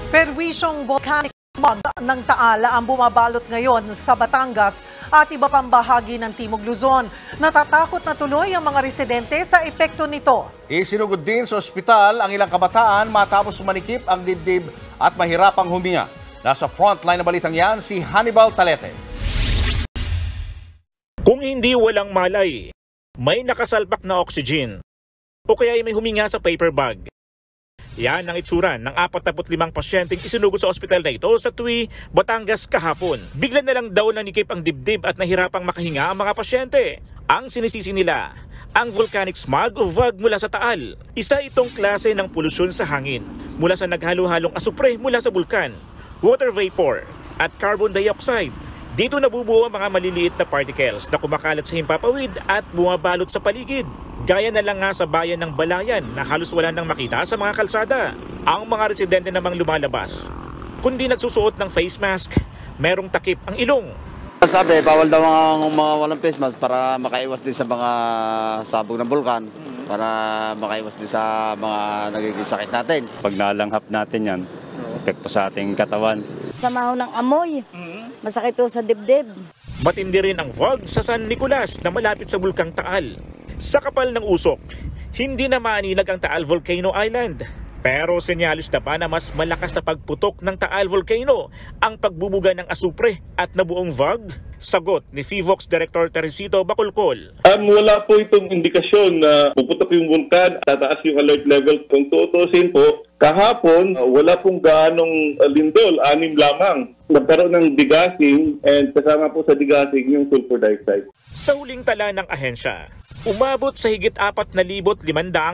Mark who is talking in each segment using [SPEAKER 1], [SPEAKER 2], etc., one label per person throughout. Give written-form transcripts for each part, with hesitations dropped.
[SPEAKER 1] Perwisyong volcanic smog ng Taal ang bumabalot ngayon sa Batangas at iba pang bahagi ng Timog Luzon. Natatakot na tuloy ang mga residente sa epekto nito.
[SPEAKER 2] Isinugod din sa ospital ang ilang kabataan matapos sumanikip ang dibdib at mahirapang huminga. Nasa frontline na balitang yan si Hannibal Talete.
[SPEAKER 3] Kung hindi walang malay, may nakasalpak na oxygen o kaya ay may huminga sa paper bag. Yan ang itsura ng 45 pasyenteng isinugod sa ospital na ito sa Tui, Batangas kahapon. Bigla na lang daw nanikip ang dibdib at nahirapang makahinga ang mga pasyente. Ang sinisisi nila, ang volcanic smog o VOG mula sa Taal. Isa itong klase ng polusyon sa hangin mula sa naghalo-halong asupre mula sa bulkan, water vapor at carbon dioxide. Dito nabubuo ang mga maliliit na particles na kumakalat sa himpapawid at bumabalot sa paligid. Gaya na lang nga sa bayan ng Balayan na halos wala nang makita sa mga kalsada. Ang mga residente namang lumalabas, kundi nagsusuot ng face mask, merong takip ang ilong.
[SPEAKER 4] Sabi, bawal daw ang mga walang face mask para makaiwas din sa mga sabog ng bulkan, para makaiwas din sa mga nagiging sakit natin.
[SPEAKER 5] Pag nalanghap natin yan, epekto sa ating katawan.
[SPEAKER 6] Samaho ng amoy, masakit to sa dibdib.
[SPEAKER 3] Matindi rin ang VOG sa San Nicolas na malapit sa bulkang Taal. Sa kapal ng usok, hindi na maaninag ang Taal Volcano Island. Pero senyalis na pa na mas malakas na pagputok ng Taal Volcano ang pagbubuga ng asupre at nabuong VOG? Sagot ni FIVOX Director Teresito Bacolcol.
[SPEAKER 7] Wala po itong indikasyon na puputok yung vulkan, tataas yung alert level. Kung tutusin po, kahapon wala pong gaanong lindol, 6 lamang. Nagkaroon ng degassing and kasama po sa degassing yung sulfur dioxide.
[SPEAKER 3] Sa huling tala ng ahensya, umabot sa higit 4,500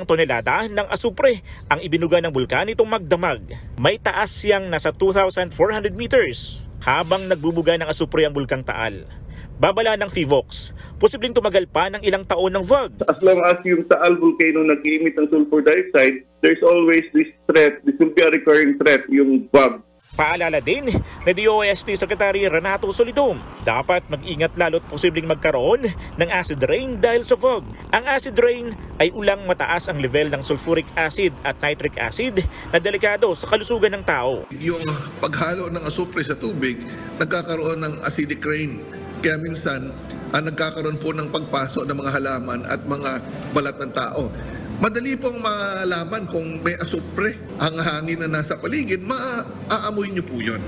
[SPEAKER 3] tonelada ng asupre ang ibinuga ng bulkan itong magdamag. May taas siyang nasa 2,400 meters. Habang nagbubuga ng asupre ang bulkang Taal, babala ng FIVOX, posibleng tumagal pa ng ilang taon ng VOG.
[SPEAKER 7] As long as yung Taal volcano nag-emit ng sulfur dioxide, there's always this threat, this will be a recurring threat, yung VOG.
[SPEAKER 3] Paalala din na DOST Secretary Renato Solidum, dapat mag-ingat lalo't posibleng magkaroon ng acid rain dahil sa VOG. Ang acid rain ay ulang mataas ang level ng sulfuric acid at nitric acid na delikado sa kalusugan ng tao.
[SPEAKER 8] Yung paghalo ng asupre sa tubig, nagkakaroon ng acidic rain. Kaya minsan, nagkakaroon po ng pagpaso ng mga halaman at mga balat ng tao. Madali pong malaman kung may asupre ang hangin na nasa paligid, maaamoy nyo po yun.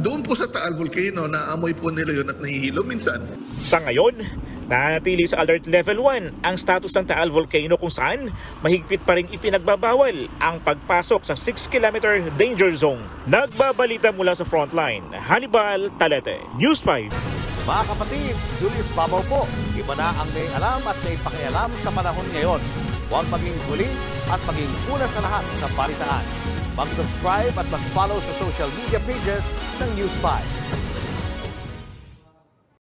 [SPEAKER 8] Doon po sa Taal Volcano, naamoy po nila yun at nahihilo minsan.
[SPEAKER 3] Sa ngayon, nanatili sa Alert Level 1 ang status ng Taal Volcano kung saan mahigpit pa rin ipinagbabawal ang pagpasok sa 6-kilometer danger zone. Nagbabalita mula sa frontline, Hannibal Talete, News 5.
[SPEAKER 2] Mga kapatid, Julius Babaw po. Iba na ang may alam at may pakialam sa panahon ngayon. Huwag maging huli at maging una sa lahat sa balitaan. Mag-subscribe at mag-follow sa social media pages ng News 5.